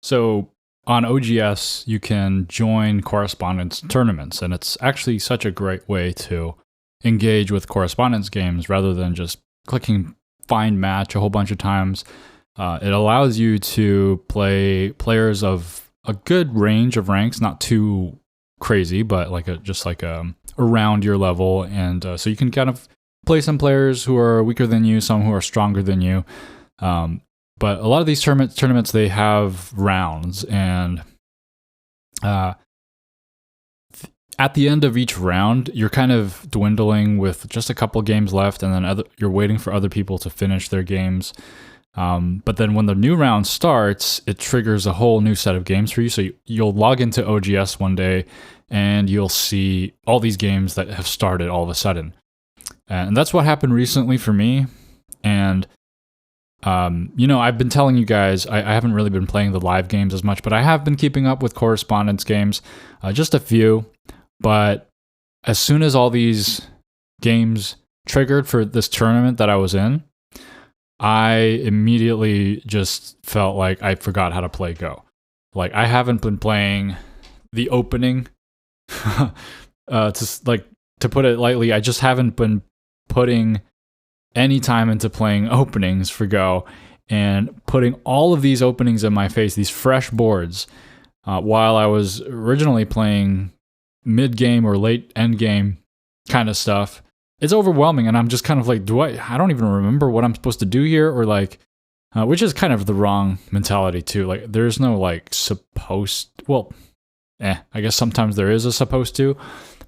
So on OGS, you can join correspondence tournaments, and it's actually such a great way to engage with correspondence games rather than just clicking find match a whole bunch of times. It allows you to play players of a good range of ranks, not too crazy, but just around your level, and so you can kind of play some players who are weaker than you, some who are stronger than you. But a lot of these tournaments, they have rounds, and at the end of each round, you're kind of dwindling with just a couple games left, and then you're waiting for other people to finish their games. But then when the new round starts, it triggers a whole new set of games for you. So you'll log into OGS one day, and you'll see all these games that have started all of a sudden. And that's what happened recently for me. And I've been telling you guys, I haven't really been playing the live games as much, but I have been keeping up with correspondence games, just a few. But as soon as all these games triggered for this tournament that I was in, I immediately just felt like I forgot how to play Go. Like, I haven't been playing the opening. To put it lightly, I just haven't been putting any time into playing openings for Go, and putting all of these openings in my face, these fresh boards, while I was originally playing mid-game or late end-game kind of stuff. It's overwhelming, and I'm just kind of like, I don't even remember what I'm supposed to do here, or which is kind of the wrong mentality too. Like, there's no I guess sometimes there is a supposed to,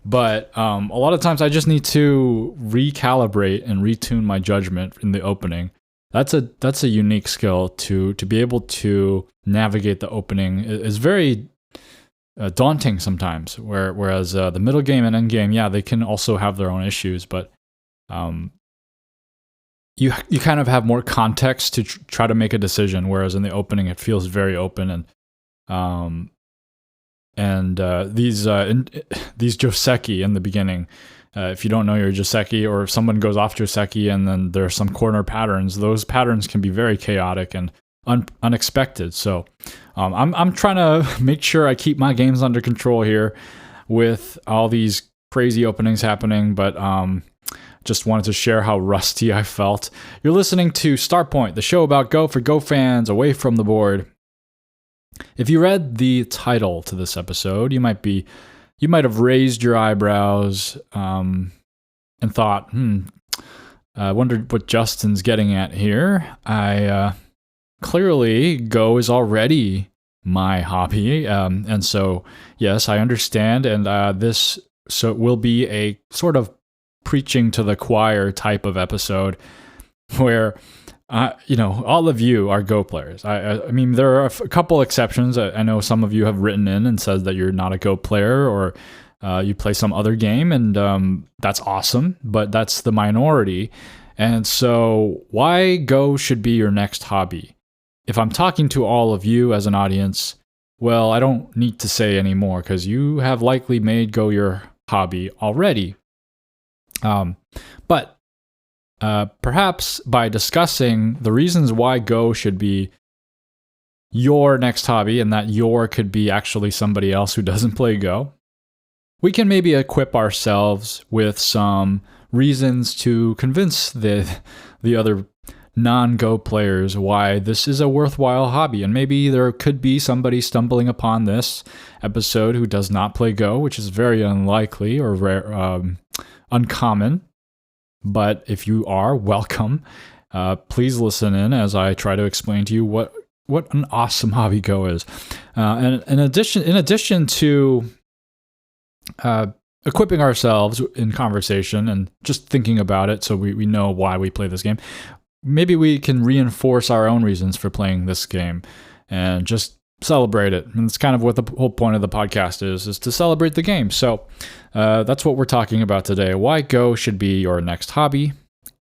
but a lot of times I just need to recalibrate and retune my judgment in the opening. That's a unique skill to be able to navigate the opening. Is very daunting sometimes, whereas the middle game and end game, they can also have their own issues, but you kind of have more context to try to make a decision, whereas in the opening it feels very open. And these Joseki in the beginning, if you don't know your Joseki, or if someone goes off Joseki and then there's some corner patterns, those patterns can be very chaotic and unexpected. So I'm trying to make sure I keep my games under control here with all these crazy openings happening, but just wanted to share how rusty I felt. You're listening to Start Point, the show about Go for Go fans away from the board. If you read the title to this episode, you might have raised your eyebrows and thought, I wondered what Justin's getting at here. Clearly, Go is already my hobby, and so yes, I understand, and this will be a sort of preaching to the choir type of episode where all of you are Go players. I mean, there are a couple exceptions. I know some of you have written in and said that you're not a Go player, or you play some other game, and that's awesome, but that's the minority. And so why Go should be your next hobby? If I'm talking to all of you as an audience, well, I don't need to say any more, because you have likely made Go your hobby already. But perhaps by discussing the reasons why Go should be your next hobby, and that your could be actually somebody else who doesn't play Go, we can maybe equip ourselves with some reasons to convince the other non-Go players why this is a worthwhile hobby. And maybe there could be somebody stumbling upon this episode who does not play Go, which is very unlikely or rare, uncommon. But if you are, welcome. Please listen in as I try to explain to you what an awesome hobby Go is. And in addition to equipping ourselves in conversation and just thinking about it so we know why we play this game, maybe we can reinforce our own reasons for playing this game and just celebrate it. And it's kind of what the whole point of the podcast is to celebrate the game. So that's what we're talking about today. Why Go should be your next hobby,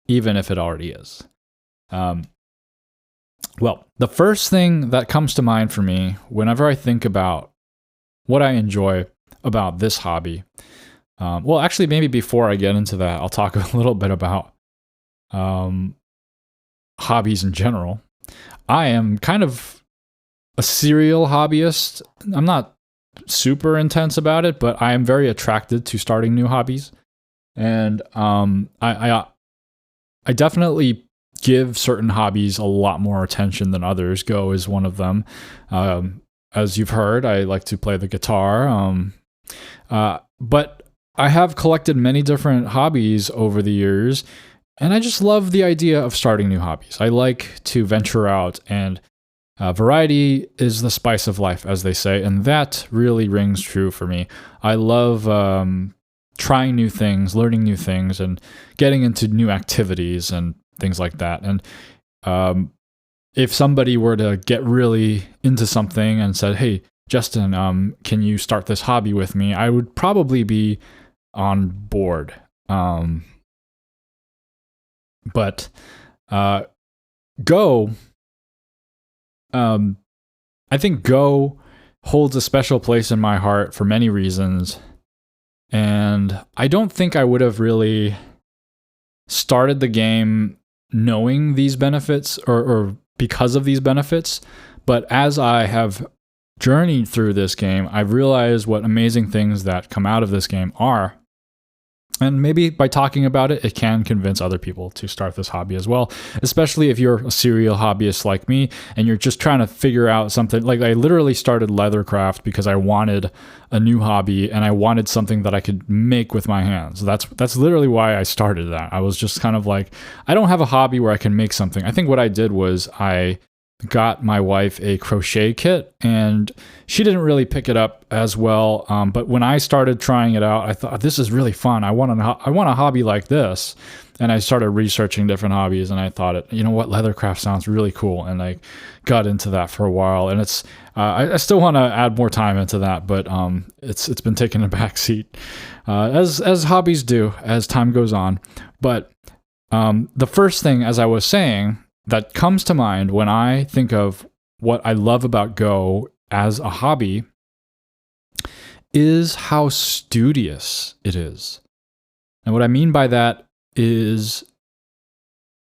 even if it already is. Well, the first thing that comes to mind for me whenever I think about what I enjoy about this hobby, well, actually, maybe before I get into that, I'll talk a little bit about hobbies in general. I am kind of a serial hobbyist. I'm not super intense about it, but I am very attracted to starting new hobbies. And I definitely give certain hobbies a lot more attention than others. Go is one of them. As you've heard, I like to play the guitar. But I have collected many different hobbies over the years, and I just love the idea of starting new hobbies. I like to venture out, and variety is the spice of life, as they say, and that really rings true for me. I love trying new things, learning new things, and getting into new activities and things like that. And if somebody were to get really into something and said, "Hey, Justin, can you start this hobby with me?" I would probably be on board. But Go, I think Go holds a special place in my heart for many reasons. And I don't think I would have really started the game knowing these benefits or because of these benefits. But as I have journeyed through this game, I've realized what amazing things that come out of this game are. And maybe by talking about it, it can convince other people to start this hobby as well, especially if you're a serial hobbyist like me and you're just trying to figure out something. Like, I literally started leathercraft because I wanted a new hobby and I wanted something that I could make with my hands. That's literally why I started that. I was just kind of like, I don't have a hobby where I can make something. I think what I did was I got my wife a crochet kit, and she didn't really pick it up as well. But when I started trying it out, I thought, this is really fun. I want a hobby like this. And I started researching different hobbies, and I thought, you know what, leathercraft sounds really cool. And I got into that for a while, and it's I still want to add more time into that, but it's been taking a back seat, as hobbies do as time goes on. But the first thing, as I was saying, that comes to mind when I think of what I love about Go as a hobby is how studious it is. And what I mean by that is,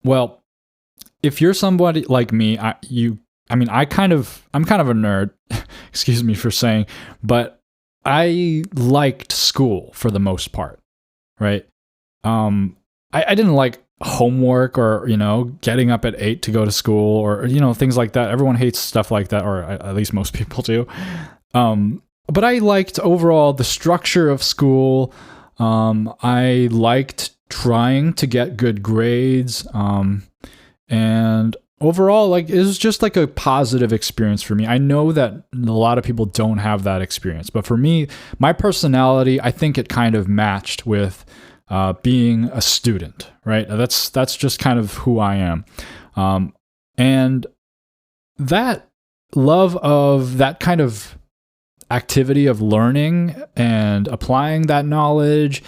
well, if you're somebody like me, I'm kind of a nerd, excuse me for saying, but I liked school for the most part, right? I didn't like homework or, getting up at 8 to go to school or, things like that. Everyone hates stuff like that, or at least most people do. But I liked overall the structure of school. I liked trying to get good grades. And overall, it was just like a positive experience for me. I know that a lot of people don't have that experience, but for me, my personality, I think it kind of matched with being a student, right? That's just kind of who I am. And that love of that kind of activity of learning and applying that knowledge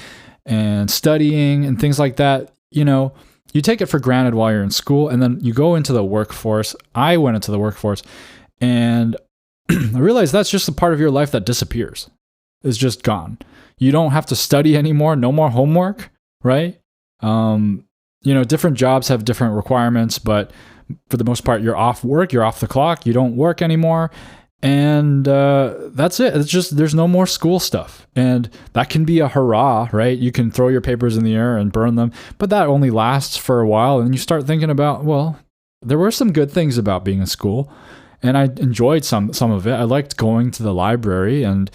and studying and things like that, you take it for granted while you're in school, and then you go into the workforce. I went into the workforce, and I realized that's just a part of your life that disappears. It's just gone. You don't have to study anymore. No more homework, right? Different jobs have different requirements, but for the most part, you're off work. You're off the clock. You don't work anymore. And that's it. It's just, there's no more school stuff. And that can be a hurrah, right? You can throw your papers in the air and burn them, but that only lasts for a while. And you start thinking about, well, there were some good things about being in school. And I enjoyed some of it. I liked going to the library and,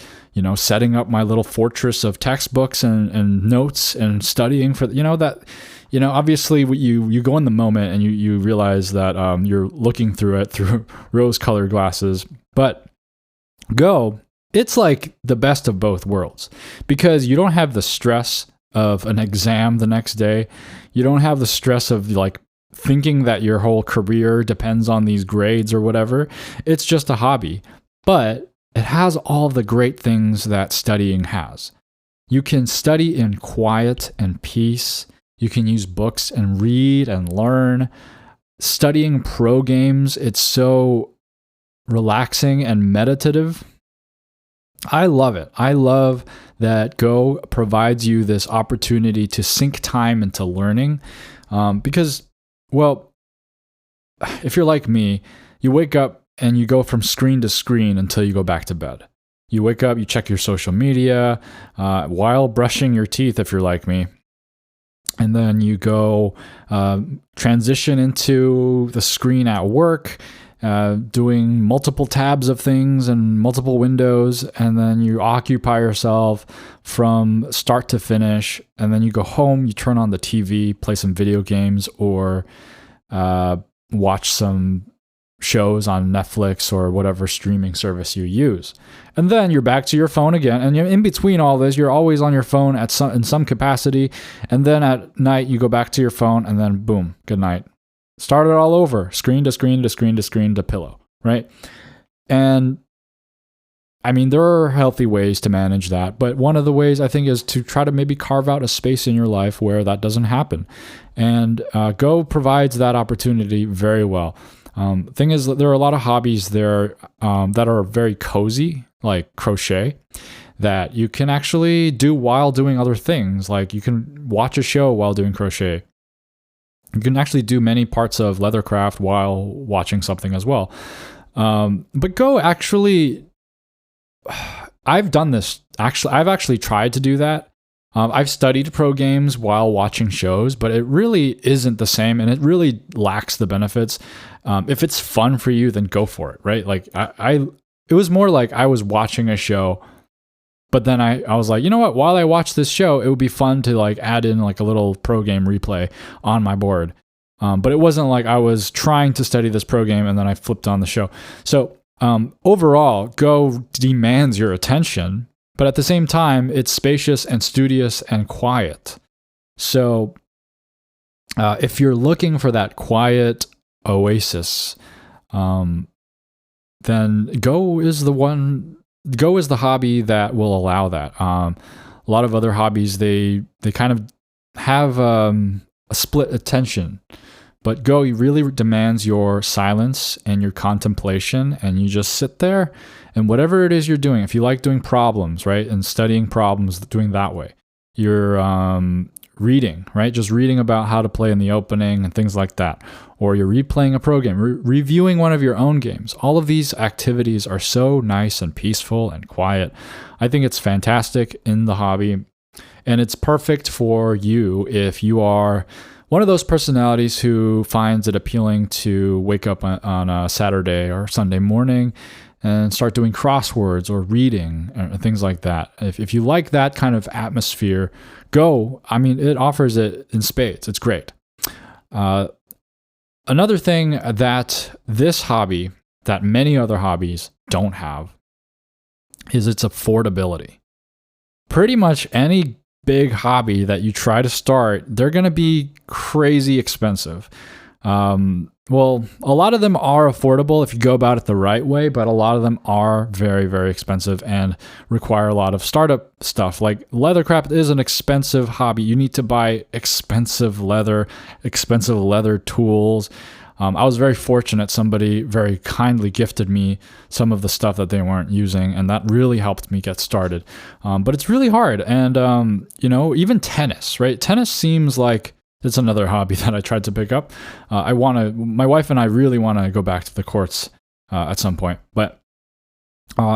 setting up my little fortress of textbooks and notes and studying for, obviously you go in the moment and you realize that you're looking through it through rose-colored glasses. But Go, it's like the best of both worlds, because you don't have the stress of an exam the next day. You don't have the stress of thinking that your whole career depends on these grades or whatever. It's just a hobby, but it has all the great things that studying has. You can study in quiet and peace. You can use books and read and learn. Studying pro games, it's so relaxing and meditative. I love it. I love that Go provides you this opportunity to sink time into learning, because, well, if you're like me, you wake up and you go from screen to screen until you go back to bed. You wake up, you check your social media while brushing your teeth if you're like me. And then you go transition into the screen at work, doing multiple tabs of things and multiple windows. And then you occupy yourself from start to finish. And then you go home, you turn on the TV, play some video games, or watch some shows on Netflix or whatever streaming service you use. And then you're back to your phone again. And in between all this, you're always on your phone in some capacity. And then at night, you go back to your phone, and then boom, good night. Start it all over, screen to screen to screen to screen to pillow, right? And I mean, there are healthy ways to manage that, but one of the ways I think is to try to maybe carve out a space in your life where that doesn't happen. And Go provides that opportunity very well. Thing is, there are a lot of hobbies there that are very cozy, like crochet, that you can actually do while doing other things. Like you can watch a show while doing crochet. You can actually do many parts of leathercraft while watching something as well. But Go actually, I've done this. Actually, I've actually tried to do that. I've studied pro games while watching shows, but it really isn't the same, and it really lacks the benefits. If it's fun for you, then go for it, right? Like it was more like I was watching a show, but then I was like, you know what? While I watch this show, it would be fun to like add in like a little pro game replay on my board. But it wasn't like I was trying to study this pro game and then I flipped on the show. So overall, Go demands your attention. But at the same time, it's spacious and studious and quiet. So if you're looking for that quiet oasis, then Go is the one. Go is the hobby that will allow that. A lot of other hobbies, they kind of have a split attention. But Go really demands your silence and your contemplation, and you just sit there, and whatever it is you're doing, if you like doing problems, right, and studying problems, doing that way. You're reading, right, just reading about how to play in the opening and things like that. Or you're replaying a pro game, reviewing one of your own games. All of these activities are so nice and peaceful and quiet. I think it's fantastic in the hobby, and it's perfect for you if you are one of those personalities who finds it appealing to wake up on a Saturday or Sunday morning and start doing crosswords or reading or things like that. If you like that kind of atmosphere, Go. I mean, it offers it in spades. It's great. Another thing that this hobby, that many other hobbies don't have, is its affordability. Pretty much any big hobby that you try to start, they're going to be crazy expensive. Well, a lot of them are affordable if you go about it the right way, but a lot of them are very, very expensive and require a lot of startup stuff. Like leathercraft is an expensive hobby. You need to buy expensive leather tools. I was very fortunate. Somebody very kindly gifted me some of the stuff that they weren't using, and that really helped me get started. But it's really hard. And, even tennis, right? Tennis seems like it's another hobby that I tried to pick up. My wife and I really want to go back to the courts at some point. But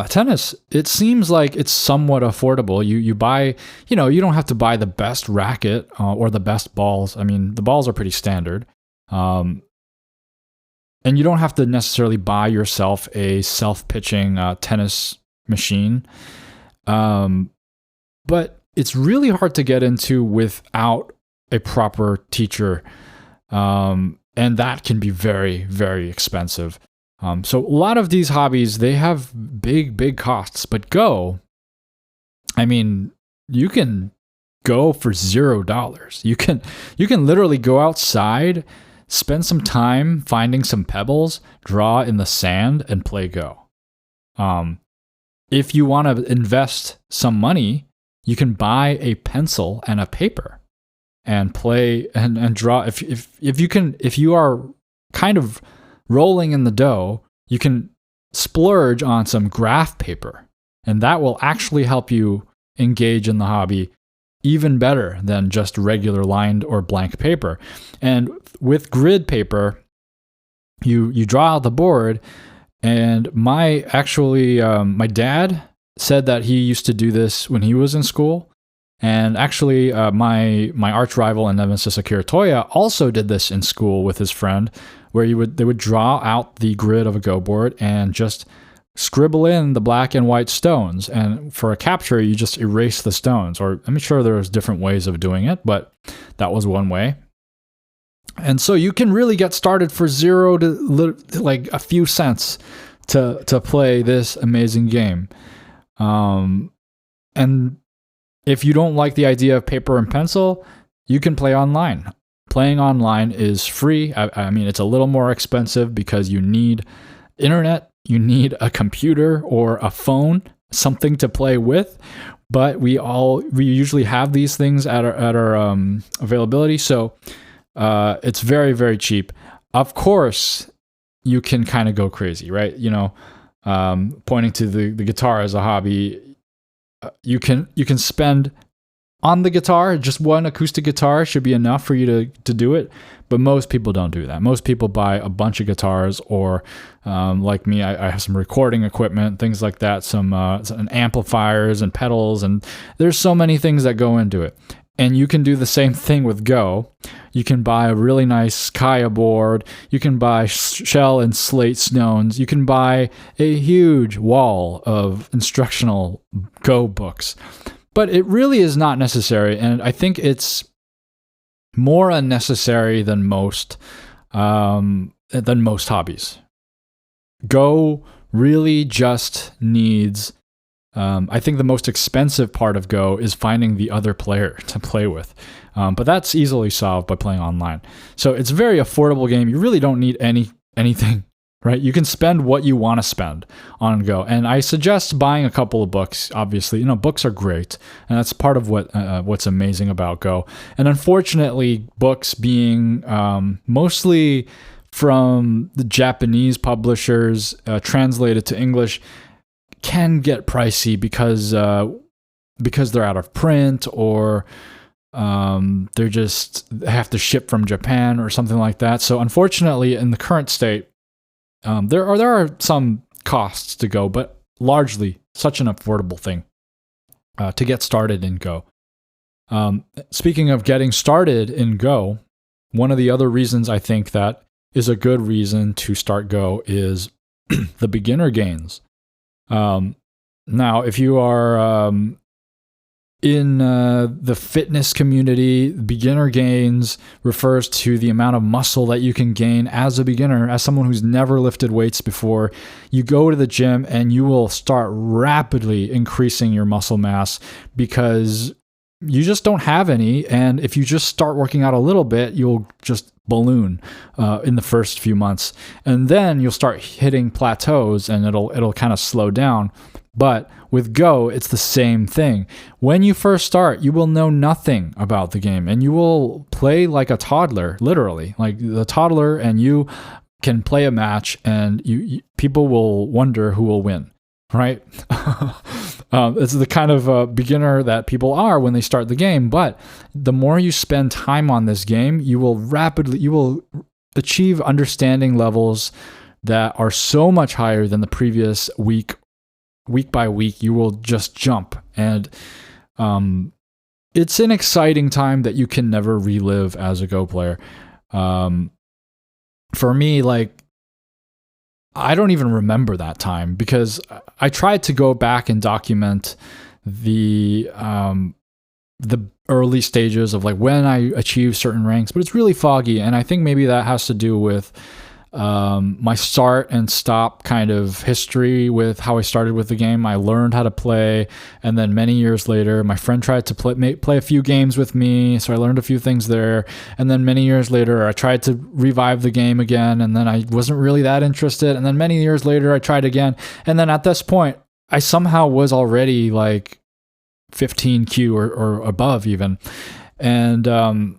tennis, it seems like it's somewhat affordable. You buy, you don't have to buy the best racket or the best balls. I mean, the balls are pretty standard. And you don't have to necessarily buy yourself a self-pitching tennis machine. But it's really hard to get into without a proper teacher. And that can be very, very expensive. So a lot of these hobbies, they have big, big costs. But Go, I mean, you can go for $0. You can literally go outside, spend some time finding some pebbles, draw in the sand, and play Go. If you want to invest some money, you can buy a pencil and a paper and play and draw. If you are kind of rolling in the dough, you can splurge on some graph paper, and that will actually help you engage in the hobby even better than just regular lined or blank paper. And with grid paper, you draw out the board, And my dad said that he used to do this when he was in school. And actually, my arch rival and nemesis Akira Toya also did this in school with his friend, where they would draw out the grid of a Go board and just scribble in the black and white stones. And for a capture, you just erase the stones. Or I'm sure there was different ways of doing it, but that was one way. And so you can really get started for zero to like a few cents to play this amazing game. And if you don't like the idea of paper and pencil, you can play online. Playing online is free. I mean, it's a little more expensive because you need internet, you need a computer or a phone, something to play with. But we usually have these things at our availability. So it's very, very cheap. Of course, you can kind of go crazy, right? You know, pointing to the guitar as a hobby, you can spend on the guitar. Just one acoustic guitar should be enough for you to do it. But most people don't do that. Most people buy a bunch of guitars, or like me, I have some recording equipment, things like that, some amplifiers and pedals, and there's so many things that go into it. And you can do the same thing with Go. You can buy a really nice Kaya board. You can buy shell and slate stones. You can buy a huge wall of instructional Go books. But it really is not necessary, and I think it's more unnecessary than most hobbies. Go really just needs. I think the most expensive part of Go is finding the other player to play with. But that's easily solved by playing online. So it's a very affordable game. You really don't need anything, right? You can spend what you want to spend on Go. And I suggest buying a couple of books, obviously. You know, books are great. And that's part of what's amazing about Go. And unfortunately, books being mostly from the Japanese publishers, translated to English, can get pricey because they're out of print, or they have to ship from Japan or something like that. So unfortunately, in the current state, there are some costs to Go, but largely such an affordable thing to get started in Go. Speaking of getting started in Go, one of the other reasons I think that is a good reason to start Go is the beginner gains. Now, if you are in the fitness community, beginner gains refers to the amount of muscle that you can gain as a beginner, as someone who's never lifted weights before. You go to the gym and you will start rapidly increasing your muscle mass because you just don't have any. And if you just start working out a little bit, you'll just balloon in the first few months. And then you'll start hitting plateaus and it'll kind of slow down. But with Go, it's the same thing. When you first start, you will know nothing about the game and you will play like a toddler, literally. Like the toddler, and you can play a match and people will wonder who will win, right? It's the kind of beginner that people are when they start the game. But the more you spend time on this game, you will achieve understanding levels that are so much higher than the previous week by week. You will just jump. And it's an exciting time that you can never relive as a Go player. For me, like, I don't even remember that time because I tried to go back and document the early stages of like when I achieved certain ranks, but it's really foggy. And I think maybe that has to do with my start and stop kind of history with how I started with the game. I learned how to play, and then many years later, my friend tried to play a few games with me, so I learned a few things there. And then many years later, I tried to revive the game again, and then I wasn't really that interested. And then many years later, I tried again, and then at this point, I somehow was already like 15Q or above even, and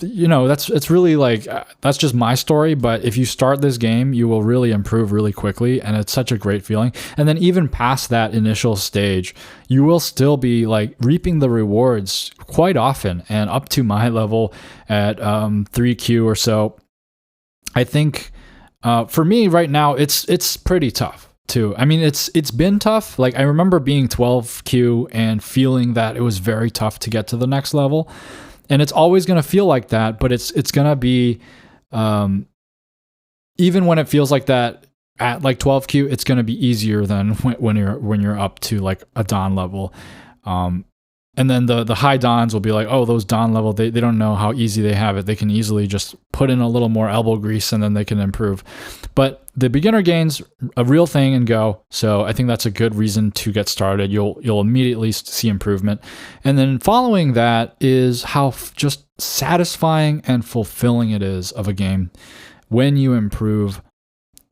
you know, it's really like, that's just my story. But if you start this game, you will really improve really quickly. And it's such a great feeling. And then even past that initial stage, you will still be like reaping the rewards quite often. And up to my level at 3Q or so, I think For me right now, it's pretty tough too. I mean, it's been tough. Like I remember being 12Q and feeling that it was very tough to get to the next level, and it's always going to feel like that. But it's going to be, even when it feels like that at like 12Q, it's going to be easier than when you're up to like a Don level. And then the high Dons will be like, oh, those Don level, they don't know how easy they have it. They can easily just put in a little more elbow grease and then they can improve. But the beginner gain's a real thing in Go. So I think that's a good reason to get started. You'll immediately see improvement. And then following that is how just satisfying and fulfilling it is of a game when you improve.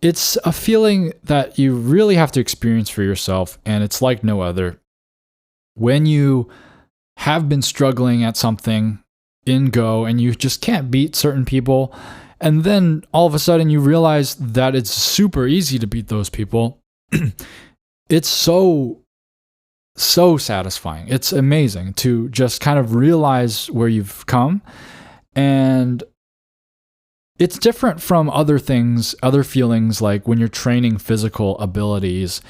It's a feeling that you really have to experience for yourself, and it's like no other. When you have been struggling at something in Go and you just can't beat certain people, and then all of a sudden you realize that it's super easy to beat those people, it's so satisfying. It's amazing to just kind of realize where you've come. And it's different from other things, other feelings, like when you're training physical abilities.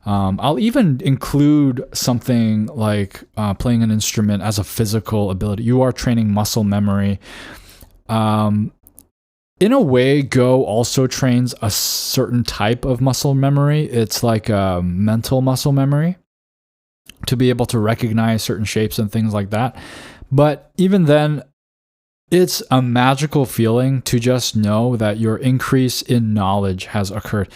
I'll even include something like playing an instrument as a physical ability. You are training muscle memory. In a way, Go also trains a certain type of muscle memory. It's like a mental muscle memory to be able to recognize certain shapes and things like that. But even then, it's a magical feeling to just know that your increase in knowledge has occurred.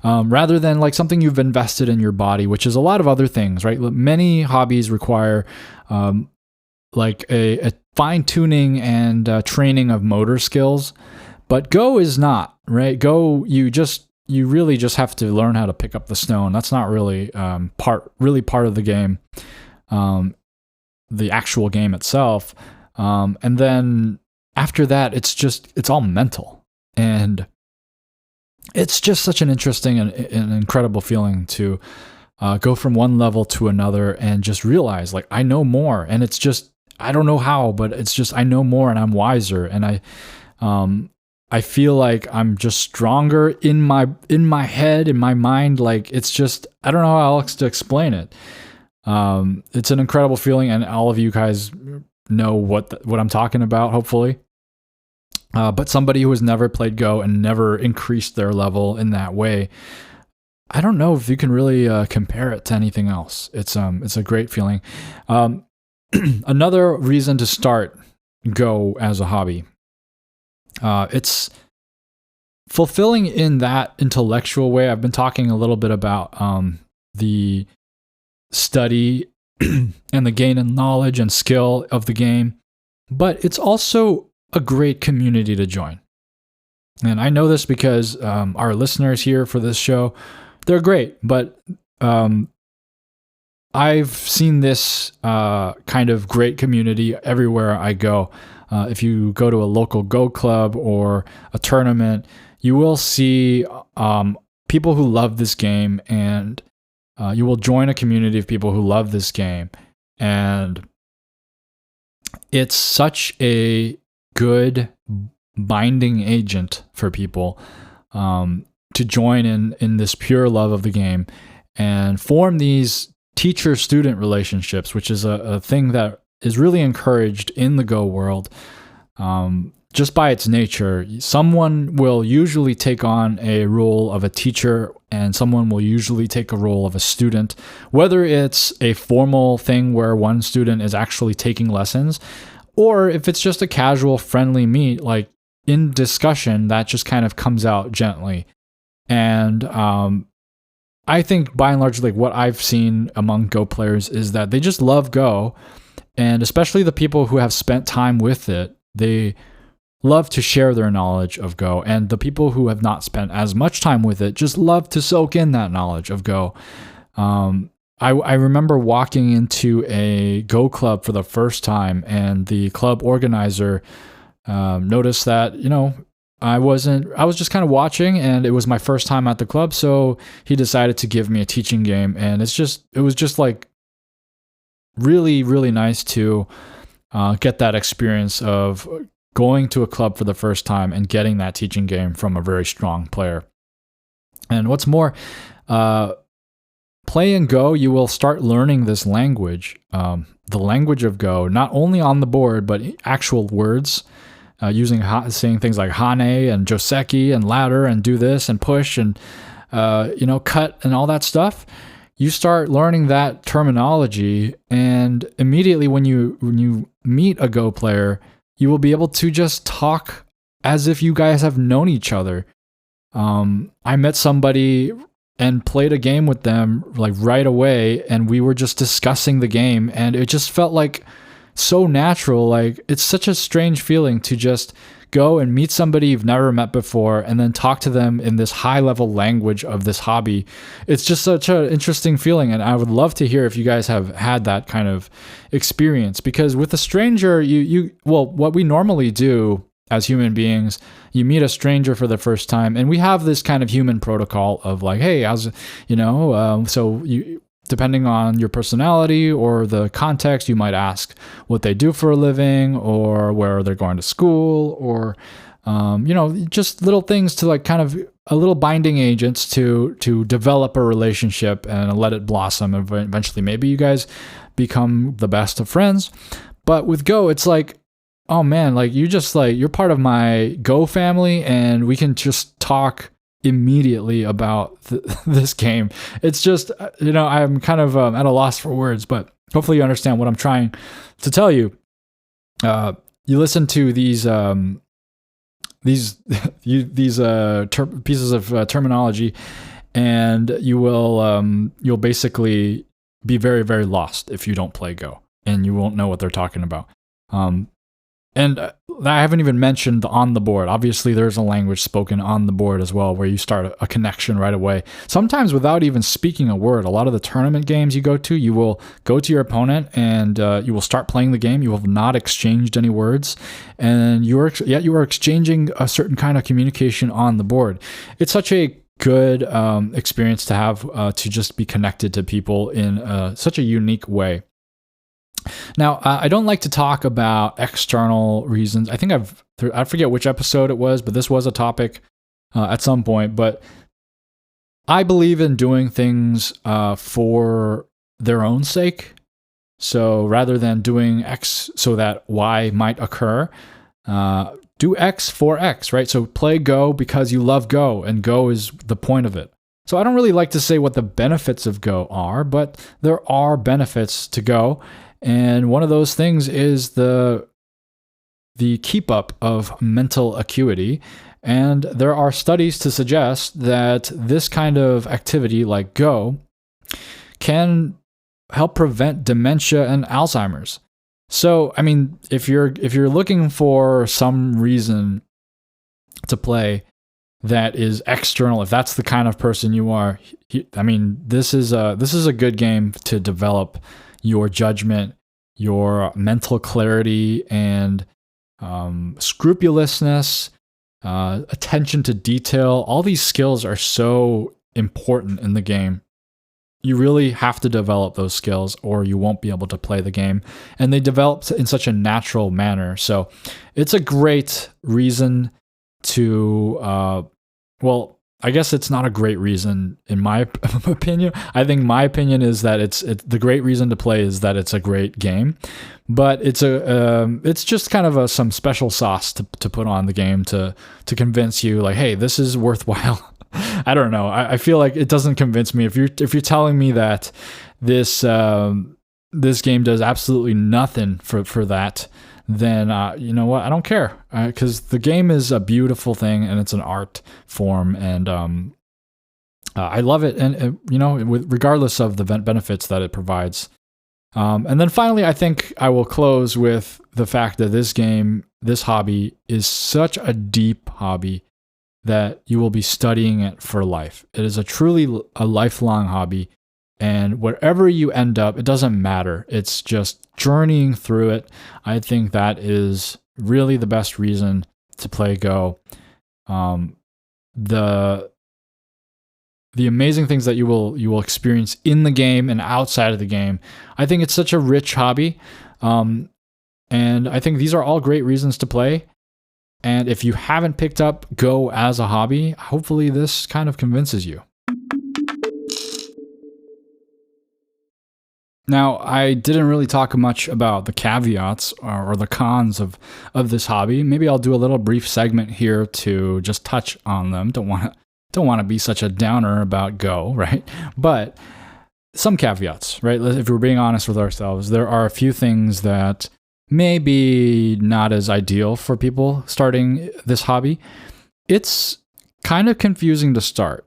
Rather than like something you've invested in your body, which is a lot of other things, right? Many hobbies require like a fine tuning and training of motor skills, but Go is not, right? Go, you really just have to learn how to pick up the stone. That's not really part of the game, the actual game itself. And then after that, it's all mental. And it's just such an interesting and incredible feeling to go from one level to another and just realize, like, I know more. And it's just, I don't know how, but it's just, I know more and I'm wiser. And I feel like I'm just stronger in my head, in my mind. Like, it's just, I don't know how else to explain it. It's an incredible feeling, and all of you guys know what I'm talking about, hopefully. But somebody who has never played Go and never increased their level in that way, I don't know if you can really compare it to anything else. It's a great feeling. Another reason to start Go as a hobby, it's fulfilling in that intellectual way. I've been talking a little bit about the study and the gain in knowledge and skill of the game, but it's also a great community to join. And I know this because our listeners here for this show, they're great, but I've seen this kind of great community everywhere I go. If you go to a local Go club or a tournament, you will see people who love this game, and you will join a community of people who love this game. And it's such a good binding agent for people to join in this pure love of the game and form these teacher-student relationships, which is a thing that is really encouraged in the Go world. Just by its nature, someone will usually take on a role of a teacher and someone will usually take a role of a student, whether it's a formal thing where one student is actually taking lessons, or if it's just a casual, friendly meet, like in discussion, that just kind of comes out gently. And I think by and large, like what I've seen among Go players is that they just love Go, and especially the people who have spent time with it, they love to share their knowledge of Go. And the people who have not spent as much time with it just love to soak in that knowledge of Go. I remember walking into a Go club for the first time, and the club organizer noticed that, I was just kind of watching, and it was my first time at the club, so he decided to give me a teaching game. And it was just like really, really nice to get that experience of going to a club for the first time and getting that teaching game from a very strong player. And what's more, playing Go, you will start learning this language, the language of Go, not only on the board, but actual words, saying things like hane and joseki and ladder and do this and push and, cut and all that stuff. You start learning that terminology, and immediately when you meet a Go player, you will be able to just talk as if you guys have known each other. I met somebody and played a game with them like right away, and we were just discussing the game, and it just felt like so natural. Like, it's such a strange feeling to just go and meet somebody you've never met before and then talk to them in this high level language of this hobby. It's just such an interesting feeling, and I would love to hear if you guys have had that kind of experience, because with a stranger, what we normally do as human beings, you meet a stranger for the first time, and we have this kind of human protocol of like, hey, depending on your personality or the context, you might ask what they do for a living or where they're going to school, or just little things to like kind of a little binding agents to develop a relationship and let it blossom. And eventually, maybe you guys become the best of friends. But with Go, it's like, oh man, like you're part of my Go family, and we can just talk immediately about this game. It's just, I'm kind of at a loss for words, but hopefully you understand what I'm trying to tell you. You listen to these pieces of terminology, and you'll basically be very, very lost if you don't play Go, and you won't know what they're talking about. And I haven't even mentioned the on the board. Obviously, there's a language spoken on the board as well, where you start a connection right away. Sometimes without even speaking a word. A lot of the tournament games you go to, you will go to your opponent and you will start playing the game. You have not exchanged any words, and you are exchanging a certain kind of communication on the board. It's such a good experience to have, to just be connected to people in such a unique way. Now, I don't like to talk about external reasons. I think I forget which episode it was, but this was a topic at some point. But I believe in doing things for their own sake. So rather than doing X so that Y might occur, do X for X, right? So play Go because you love Go, and Go is the point of it. So I don't really like to say what the benefits of Go are, but there are benefits to Go. And one of those things is the keep up of mental acuity. And there are studies to suggest that this kind of activity like Go can help prevent dementia and Alzheimer's. So, I mean, if you're looking for some reason to play that is external, if that's the kind of person you are, this is a good game to develop your judgment, your mental clarity, and scrupulousness, attention to detail. All these skills are so important in the game. You really have to develop those skills or you won't be able to play the game. And they develop in such a natural manner. So it's a great reason to, I guess it's not a great reason in my opinion. I think my opinion is that it's the great reason to play is that it's a great game, but it's just kind of some special sauce to put on the game to convince you like, hey, this is worthwhile. I don't know. I feel like it doesn't convince me if you're telling me that this game does absolutely nothing for that. Then you know what? I don't care, because the game is a beautiful thing and it's an art form, and I love it. And regardless of the benefits that it provides. And then finally, I think I will close with the fact that this hobby is such a deep hobby that you will be studying it for life. It is truly a lifelong hobby. And wherever you end up, it doesn't matter. It's just journeying through it. I think that is really the best reason to play Go. The amazing things that you will experience in the game and outside of the game. I think it's such a rich hobby. And I think these are all great reasons to play. And if you haven't picked up Go as a hobby, hopefully this kind of convinces you. Now, I didn't really talk much about the caveats or the cons of this hobby. Maybe I'll do a little brief segment here to just touch on them. Don't want to be such a downer about Go, right? But some caveats, right? If we're being honest with ourselves, there are a few things that may be not as ideal for people starting this hobby. It's kind of confusing to start.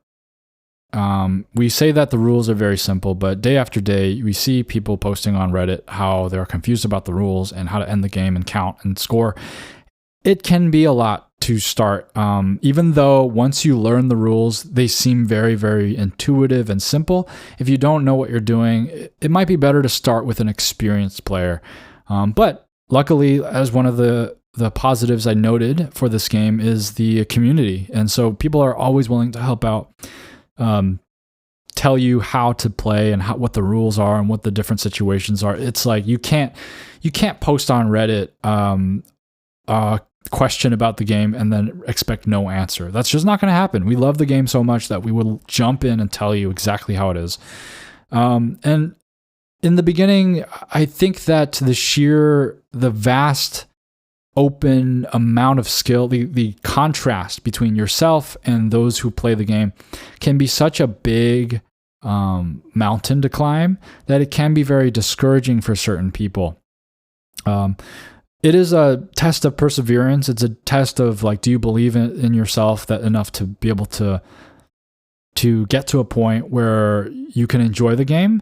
We say that the rules are very simple, but day after day, we see people posting on Reddit how they're confused about the rules and how to end the game and count and score. It can be a lot to start, even though once you learn the rules, they seem very, very intuitive and simple. If you don't know what you're doing, it might be better to start with an experienced player. But luckily, as one of the positives I noted for this game is the community. And so people are always willing to help out. Tell you how to play and what the rules are and what the different situations are. It's like you can't post on Reddit a question about the game and then expect no answer. That's just not going to happen. We love the game so much that we will jump in and tell you exactly how it is. And in the beginning, I think that the vast open amount of skill, the contrast between yourself and those who play the game can be such a big mountain to climb that it can be very discouraging for certain people. It is a test of perseverance. It's a test of like, do you believe in yourself that enough to be able to get to a point where you can enjoy the game?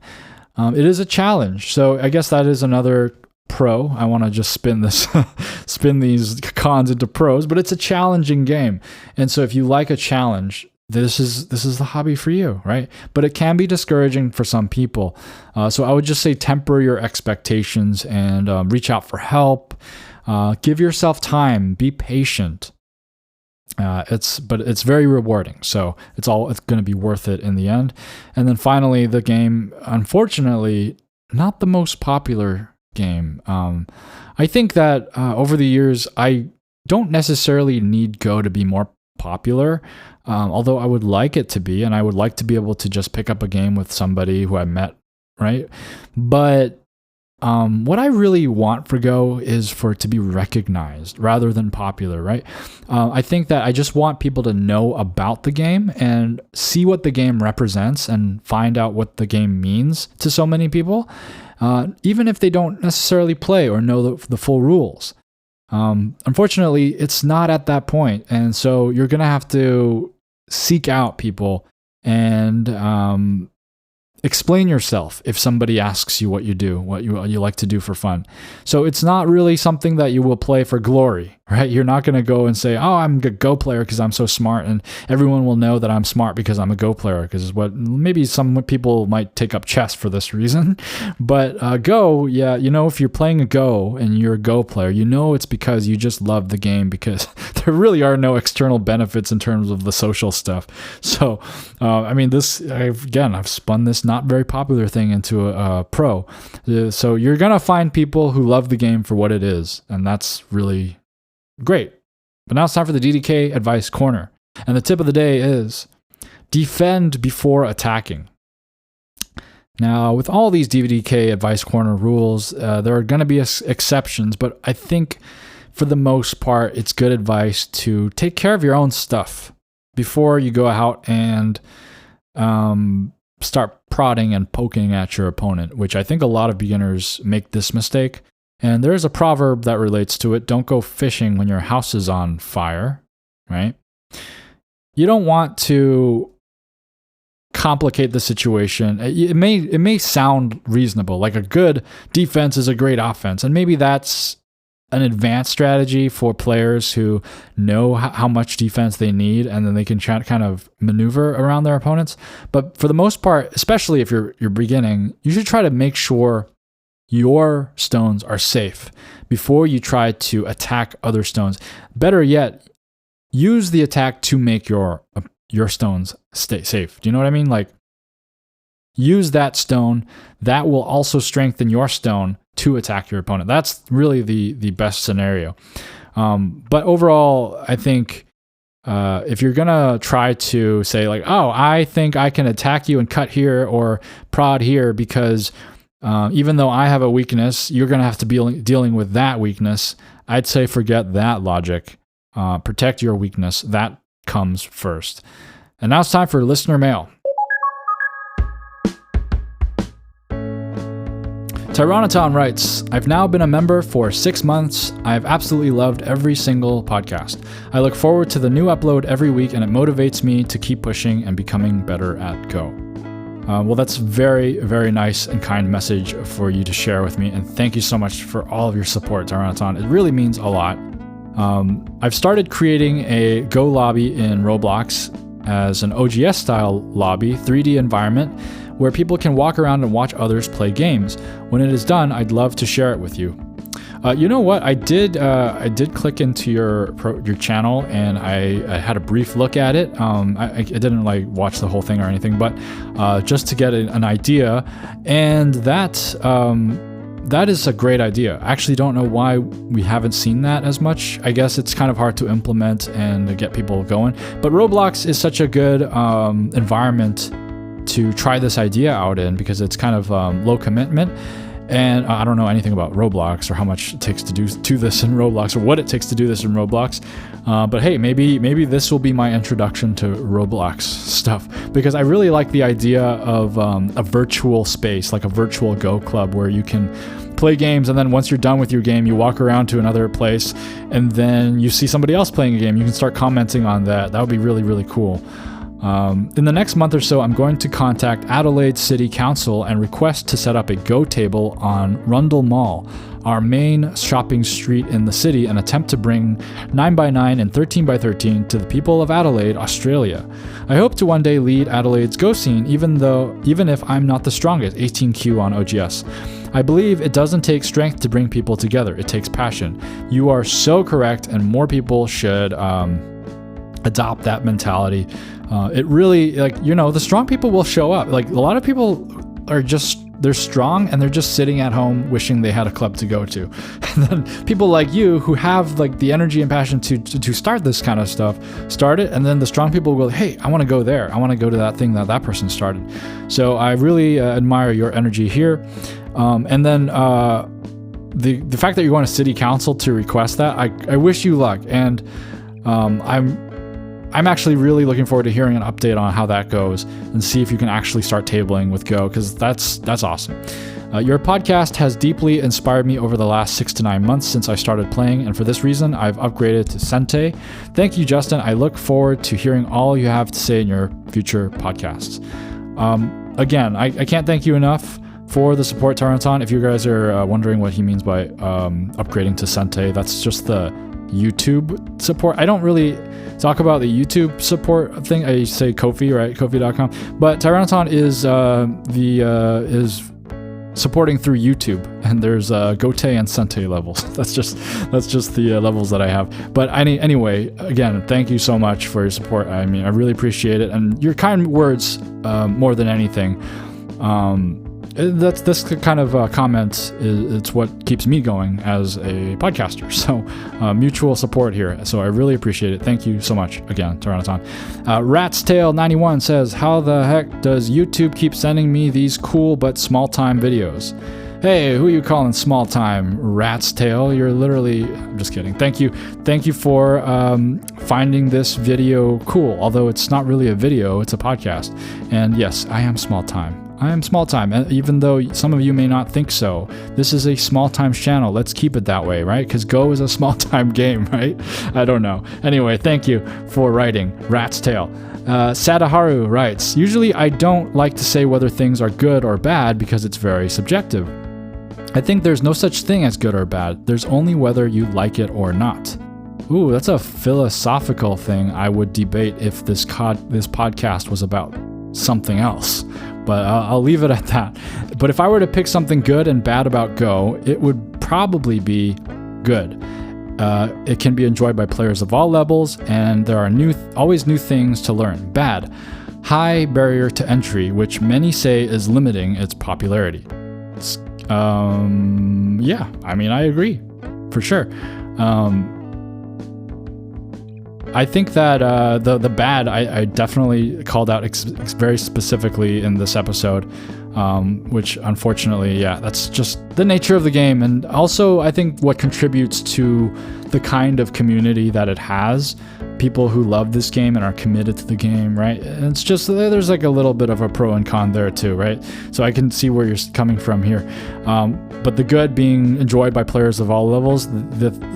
It is a challenge. So I guess that is another pro. I want to just spin these cons into pros, but it's a challenging game. And so if you like a challenge, this is the hobby for you, right? But it can be discouraging for some people. So I would just say temper your expectations and reach out for help. Give yourself time. Be patient. It's very rewarding. So it's going to be worth it in the end. And then finally, the game, unfortunately, not the most popular game. I think that over the years, I don't necessarily need Go to be more popular, although I would like it to be, and I would like to be able to just pick up a game with somebody who I met, right? But what I really want for Go is for it to be recognized rather than popular, right? I think that I just want people to know about the game and see what the game represents and find out what the game means to so many people. Even if they don't necessarily play or know the full rules. Unfortunately, it's not at that point. And so you're going to have to seek out people and explain yourself if somebody asks you what you do, what you like to do for fun. So it's not really something that you will play for glory, right? You're not going to go and say, oh, I'm a Go player because I'm so smart, and everyone will know that I'm smart because I'm a Go player, because maybe some people might take up chess for this reason. But Go, yeah, if you're playing a Go and you're a Go player, it's because you just love the game, because there really are no external benefits in terms of the social stuff. So, I've spun this not very popular thing into a pro. So you're going to find people who love the game for what it is, and that's really great. But now it's time for the DDK Advice Corner. And the tip of the day is defend before attacking. Now, with all these DDK Advice Corner rules, there are going to be exceptions, but I think for the most part, it's good advice to take care of your own stuff before you go out and start prodding and poking at your opponent, which I think a lot of beginners make this mistake. And there's a proverb that relates to it. Don't go fishing when your house is on fire, right? You don't want to complicate the situation. It may sound reasonable, like a good defense is a great offense. And maybe that's an advanced strategy for players who know how much defense they need, and then they can kind of maneuver around their opponents. But for the most part, especially if you're beginning, you should try to make sure your stones are safe before you try to attack other stones. Better yet, use the attack to make your stones stay safe. Do you know what I mean? Like, use that stone. That will also strengthen your stone to attack your opponent. That's really the best scenario. But overall, I think if you're going to try to say like, oh, I think I can attack you and cut here or prod here because even though I have a weakness, you're going to have to be dealing with that weakness. I'd say forget that logic. Protect your weakness. That comes first. And now it's time for listener mail. Tyrannoton writes, I've now been a member for 6 months. I've absolutely loved every single podcast. I look forward to the new upload every week, and it motivates me to keep pushing and becoming better at Go. Well, that's very, very nice and kind message for you to share with me. And thank you so much for all of your support, Tyrannoton. It really means a lot. I've started creating a Go lobby in Roblox as an OGS style lobby, 3D environment, where people can walk around and watch others play games. When it is done, I'd love to share it with you. You know what? I did click into your channel, and I had a brief look at it. I didn't like watch the whole thing or anything, but just to get an idea. And that is a great idea. I actually don't know why we haven't seen that as much. I guess it's kind of hard to implement and to get people going. But Roblox is such a good environment to try this idea out in because it's kind of low commitment. And I don't know anything about Roblox or how much it takes to do this in Roblox or what it takes to do this in Roblox. But hey, maybe this will be my introduction to Roblox stuff, because I really like the idea of a virtual space, like a virtual Go club where you can play games, and then once you're done with your game, you walk around to another place, and then you see somebody else playing a game. You can start commenting on that. That would be really, really cool. In the next month or so, I'm going to contact Adelaide City Council and request to set up a Go table on Rundle Mall, our main shopping street in the city, and attempt to bring 9x9 and 13x13 to the people of Adelaide, Australia. I hope to one day lead Adelaide's Go scene, even if I'm not the strongest 18Q on OGS. I believe it doesn't take strength to bring people together. It takes passion. You are so correct, and more people should adopt that mentality. It really, the strong people will show up. Like, a lot of people are they're strong and they're just sitting at home wishing they had a club to go to. And then people like you who have like the energy and passion to start this kind of stuff, start it. And then the strong people will go, hey, I want to go there. I want to go to that thing that person started. So I really admire your energy here. And then the fact that you're going to city council to request that, I wish you luck. And I'm actually really looking forward to hearing an update on how that goes and see if you can actually start tabling with Go, because that's awesome. Your podcast has deeply inspired me over the last 6 to 9 months since I started playing, and for this reason, I've upgraded to Sente. Thank you, Justin. I look forward to hearing all you have to say in your future podcasts. Again, I can't thank you enough for the support, Taranton. If you guys are wondering what he means by upgrading to Sente, that's just the YouTube support. I don't really talk about the YouTube support thing. I say Ko-fi, right? Ko-fi.com. But Tyrannoton is supporting through YouTube, and there's Gote and Sente levels. That's just the levels that I have. But anyway, again, thank you so much for your support. I mean, I really appreciate it, and your kind words more than anything. This kind of comment it's what keeps me going as a podcaster. So mutual support here. So I really appreciate it. Thank you so much again, Tyrannoton. Rat's Tail 91 says, how the heck does YouTube keep sending me these cool but small time videos? Hey, who are you calling small time? Rat's Tail? You're literally... I'm just kidding. Thank you for finding this video cool. Although it's not really a video, it's a podcast. And yes, I am small time. I am small time, and even though some of you may not think so, this is a small time channel. Let's keep it that way, right? Because Go is a small time game, right? I don't know. Anyway, thank you for writing, Rat's Tail. Sadaharu writes, usually I don't like to say whether things are good or bad because it's very subjective. I think there's no such thing as good or bad. There's only whether you like it or not. Ooh, that's a philosophical thing I would debate if this podcast was about something else. But I'll leave it at that. But if I were to pick something good and bad about Go, it would probably be good. It can be enjoyed by players of all levels, and there are always new things to learn. Bad. High barrier to entry, which many say is limiting its popularity. Yeah, I mean, I agree, for sure. I think that the bad I definitely called out very specifically in this episode, which unfortunately, that's just the nature of the game. And also, I think what contributes to the kind of community that it has, people who love this game and are committed to the game, right? And it's just, there's like a little bit of a pro and con there too, right? So I can see where you're coming from here. But the good being enjoyed by players of all levels,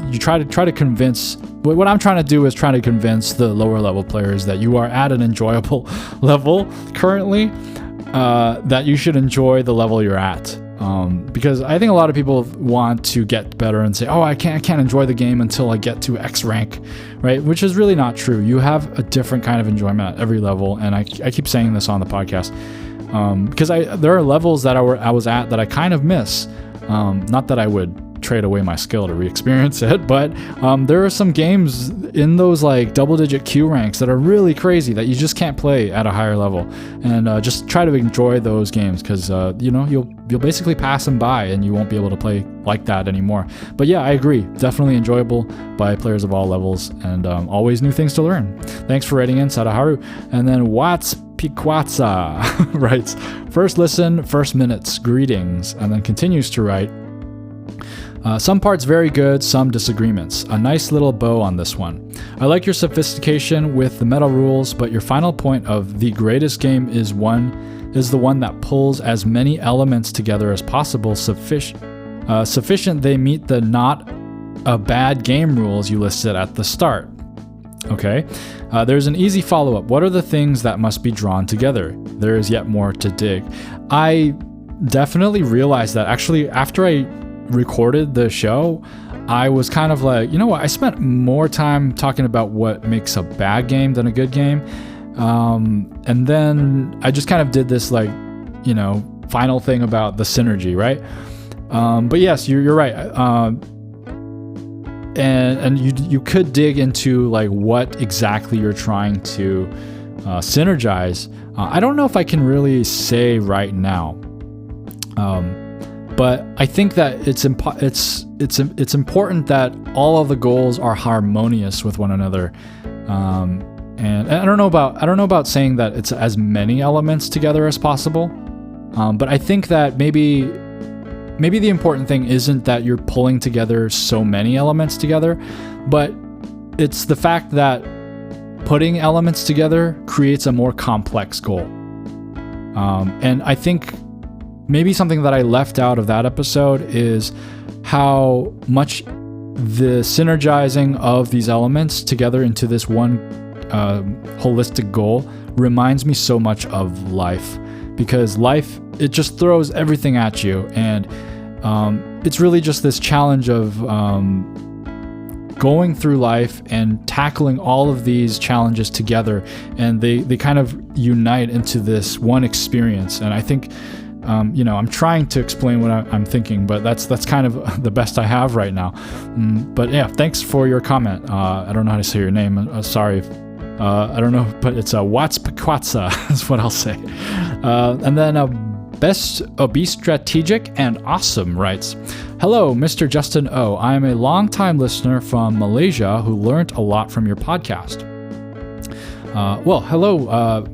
you try to convince, what I'm trying to do is try to convince the lower level players that you are at an enjoyable level currently, that you should enjoy the level you're at. Because I think a lot of people want to get better and say, oh, I can't enjoy the game until I get to X rank, right? Which is really not true. You have a different kind of enjoyment at every level, and I keep saying this on the podcast, because there are levels that I was at that I kind of miss. Not that I would trade away my skill to re-experience it, but there are some games in those like double-digit Q ranks that are really crazy that you just can't play at a higher level, and just try to enjoy those games, because you'll basically pass them by and you won't be able to play like that anymore. But yeah, I agree, definitely enjoyable by players of all levels, and always new things to learn. Thanks for writing in, Sadaharu. And then Watts Piquatsa writes, first listen, first minutes, greetings, and then continues to write, some parts very good, some disagreements. A nice little bow on this one. I like your sophistication with the meta rules, but your final point of the greatest game is the one that pulls as many elements together as possible, sufficient they meet the not a bad game rules you listed at the start. Okay, there's an easy follow-up. What are the things that must be drawn together? There is yet more to dig. I definitely realized that actually after I recorded the show, I was kind of like, you know what, I spent more time talking about what makes a bad game than a good game, and then I just kind of did this like, final thing about the synergy, right? But yes, you're right, and you could dig into like what exactly you're trying to synergize. I don't know if I can really say right now. But I think that it's important that all of the goals are harmonious with one another, and I don't know about saying that it's as many elements together as possible, but I think that maybe the important thing isn't that you're pulling together so many elements together, but it's the fact that putting elements together creates a more complex goal, and I think maybe something that I left out of that episode is how much the synergizing of these elements together into this one holistic goal reminds me so much of life, because life, it just throws everything at you, and it's really just this challenge of going through life and tackling all of these challenges together, and they kind of unite into this one experience. And I think I'm trying to explain what I'm thinking, but that's kind of the best I have right now. But yeah, thanks for your comment. I don't know how to say your name. Sorry. I don't know, but it's Watts Piquatsa is what I'll say. And then Be Strategic and Awesome writes, hello, Mr. Justin O. I am a longtime listener from Malaysia who learned a lot from your podcast. Hello,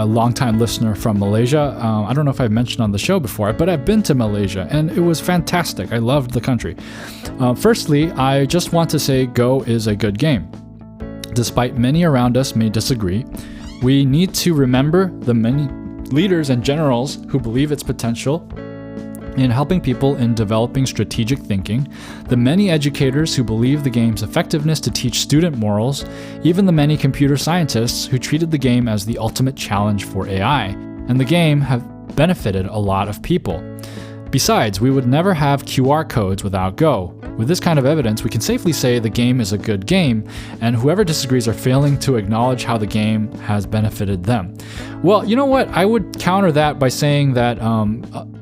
long-time listener from Malaysia. I don't know if I've mentioned on the show before, but I've been to Malaysia and it was fantastic. I loved the country. Firstly, I just want to say Go is a good game. Despite many around us may disagree, we need to remember the many leaders and generals who believe its potential in helping people in developing strategic thinking, the many educators who believe the game's effectiveness to teach student morals, even the many computer scientists who treated the game as the ultimate challenge for AI, and the game have benefited a lot of people. Besides, we would never have QR codes without Go. With this kind of evidence, we can safely say the game is a good game, and whoever disagrees are failing to acknowledge how the game has benefited them. Well, you know what? I would counter that by saying that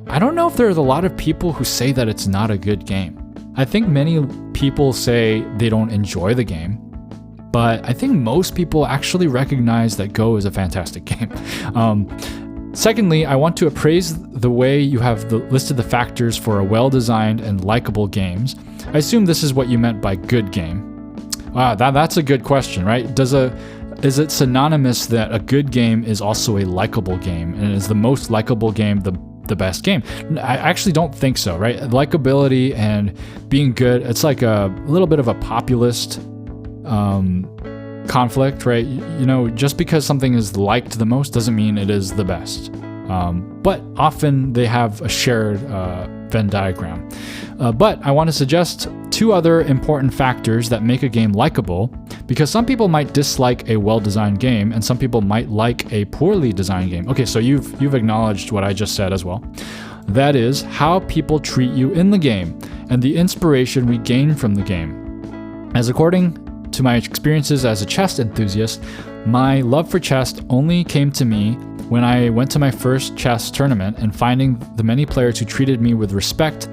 I don't know if there's a lot of people who say that it's not a good game. I think many people say they don't enjoy the game, but I think most people actually recognize that Go is a fantastic game. Secondly, I want to appraise the way you have listed the factors for a well-designed and likable games. I assume this is what you meant by good game. That's a good question, right? Is it synonymous that a good game is also a likable game, and is the most likable game the best game? I actually don't think so, right? Likability and being good, it's like a little bit of a populist conflict, right? Just because something is liked the most doesn't mean it is the best. But often they have a shared Venn diagram. But I want to suggest two other important factors that make a game likable, because some people might dislike a well-designed game and some people might like a poorly designed game. Okay, so you've acknowledged what I just said as well. That is how people treat you in the game and the inspiration we gain from the game. As according to my experiences as a chess enthusiast, my love for chess only came to me when I went to my first chess tournament and finding the many players who treated me with respect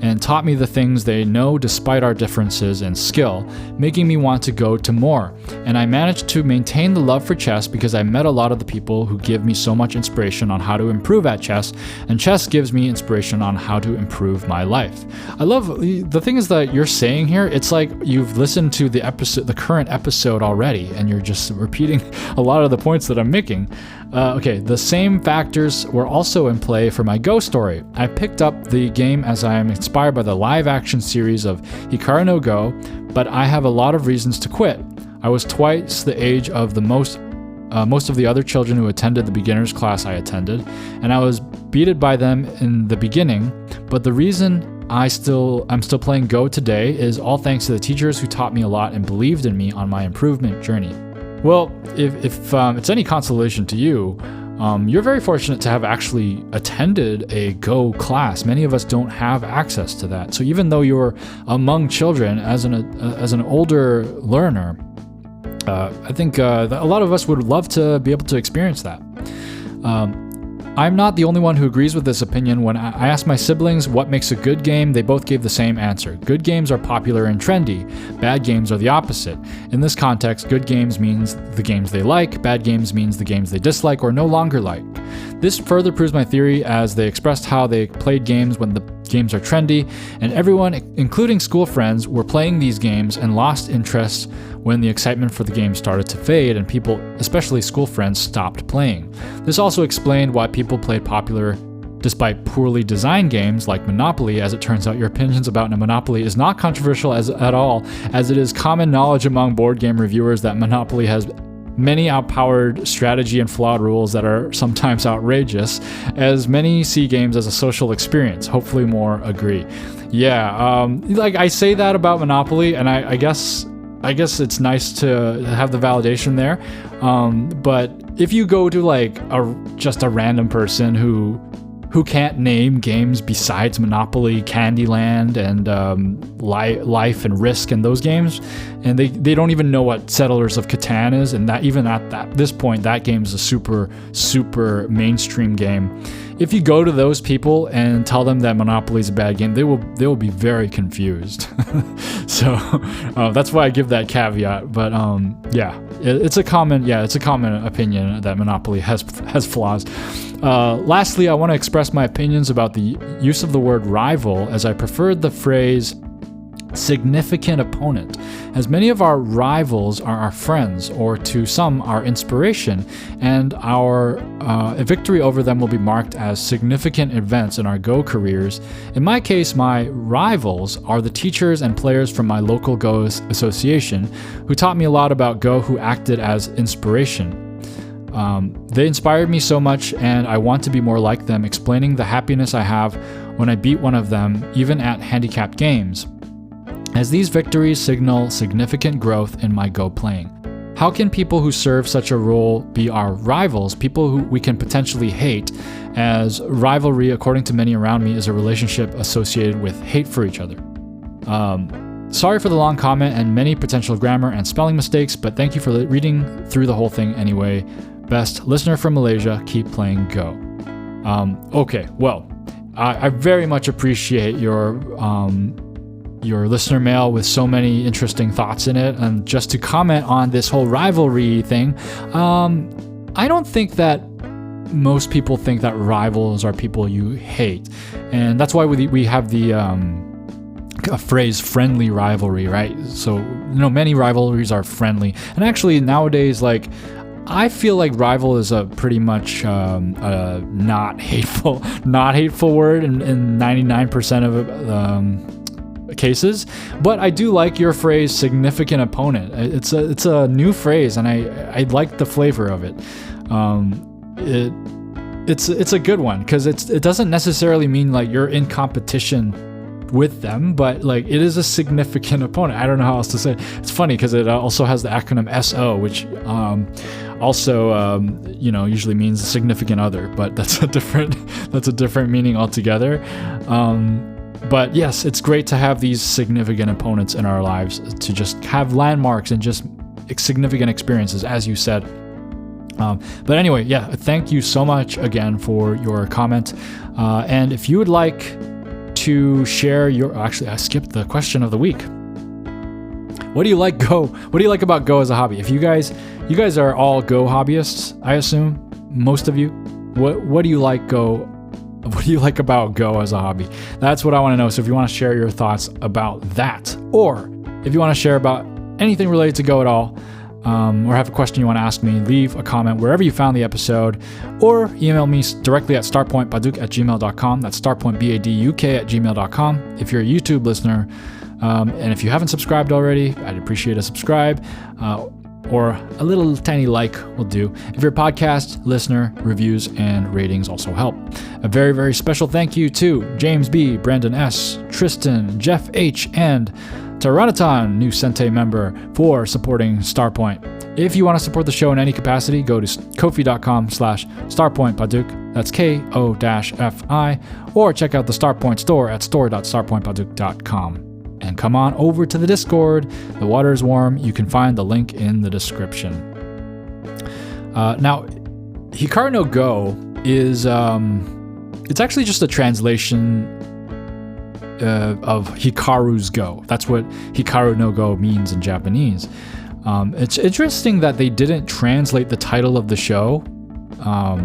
and taught me the things they know despite our differences in skill, making me want to go to more. And I managed to maintain the love for chess because I met a lot of the people who give me so much inspiration on how to improve at chess, and chess gives me inspiration on how to improve my life. I love the thing is that you're saying here, it's like you've listened to the current episode already, and you're just repeating a lot of the points that I'm making. Okay, the same factors were also in play for my Go story. I picked up the game as I am inspired by the live-action series of Hikaru no Go, but I have a lot of reasons to quit. I was twice the age of the most of the other children who attended the beginner's class I attended, and I was beaten by them in the beginning, but the reason I'm still playing Go today is all thanks to the teachers who taught me a lot and believed in me on my improvement journey. Well, if it's any consolation to you, you're very fortunate to have actually attended a Go class. Many of us don't have access to that. So even though you're among children as an older learner, I think a lot of us would love to be able to experience that. I'm not the only one who agrees with this opinion. When I asked my siblings what makes a good game, they both gave the same answer. Good games are popular and trendy. Bad games are the opposite. In this context, good games means the games they like, bad games means the games they dislike or no longer like. This further proves my theory, as they expressed how they played games when the games are trendy, and everyone, including school friends, were playing these games and lost interest when the excitement for the game started to fade and people, especially school friends, stopped playing. This also explained why people played popular despite poorly designed games like Monopoly. As it turns out, your opinions about Monopoly is not controversial at all, as it is common knowledge among board game reviewers that Monopoly has many outpowered strategy and flawed rules that are sometimes outrageous, as many see games as a social experience. Hopefully more agree. Yeah, like I say that about Monopoly, and I guess it's nice to have the validation there. But if you go to like just a random person who can't name games besides Monopoly, Candyland, and Life and Risk and those games, and they don't even know what Settlers of Catan is, and that even at this point, that game is a super, super mainstream game. If you go to those people and tell them that Monopoly is a bad game, they will be very confused. So that's why I give that caveat. But yeah, it's a common opinion that Monopoly has flaws. Lastly, I want to express my opinions about the use of the word rival, as I preferred the phrase significant opponent, as many of our rivals are our friends, or to some our inspiration, and our victory over them will be marked as significant events in our Go careers. In my case, my rivals are the teachers and players from my local Go association who taught me a lot about Go, who acted as inspiration. They inspired me so much, and I want to be more like them, explaining the happiness I have when I beat one of them, even at handicapped games, as these victories signal significant growth in my Go playing. How can people who serve such a role be our rivals, people who we can potentially hate, as rivalry, according to many around me, is a relationship associated with hate for each other? Sorry for the long comment and many potential grammar and spelling mistakes, but thank you for reading through the whole thing anyway. Best listener from Malaysia, keep playing Go. Okay, well, I very much appreciate your listener mail with so many interesting thoughts in it. And just to comment on this whole rivalry thing, I don't think that most people think that rivals are people you hate. And that's why we have the a phrase friendly rivalry, right? So many rivalries are friendly. And actually nowadays, like, I feel like rival is a pretty much a not hateful word in 99% of cases. But I do like your phrase, significant opponent. It's a new phrase, and I like the flavor of it. It's a good one, because it doesn't necessarily mean like you're in competition with them, but like it is a significant opponent. I don't know how else to say it. It's funny because it also has the acronym SO, which also usually means a significant other, but that's a different meaning altogether. But yes, it's great to have these significant opponents in our lives, to just have landmarks and just significant experiences, as you said. But anyway, yeah, thank you so much again for your comment. And if you would like to share actually, I skipped the question of the week. What do you like about Go as a hobby? If you guys are all Go hobbyists, I assume, most of you. What do you like about Go as a hobby? That's what I want to know. So if you want to share your thoughts about that, or if you want to share about anything related to Go at all, or have a question you want to ask me, leave a comment wherever you found the episode, or email me directly at startpointbaduk@gmail.com. That's startpointbaduk@gmail.com. If you're a YouTube listener, and if you haven't subscribed already, I'd appreciate a subscribe, or a little tiny like will do. If you're a podcast listener, reviews and ratings also help. A very, very special thank you to James B., Brandon S., Tristan, Jeff H., and Taranatan, new Sente member, for supporting Starpoint. If you want to support the show in any capacity, go to kofi.com/starpointbaduk. That's KO-FI, or check out the Starpoint store at store.starpointbaduk.com. And come on over to the Discord. The water is warm. You can find the link in the description. Now, Hikaru no Go is it's actually just a translation of Hikaru's Go. That's what Hikaru no Go means in Japanese. It's interesting that they didn't translate the title of the show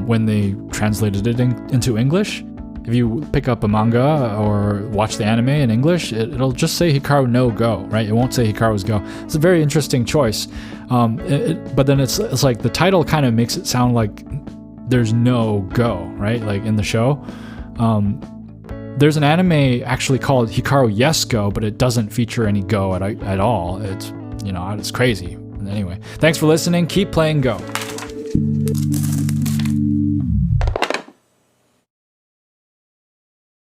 when they translated it into English. If you pick up a manga or watch the anime in English, it'll just say Hikaru no Go, right? It won't say Hikaru's Go. It's a very interesting choice. But then it's like the title kind of makes it sound like there's no Go, right? Like in the show. There's an anime actually called Hikaru Yes Go, but it doesn't feature any Go at all. It's crazy. Anyway, thanks for listening. Keep playing Go.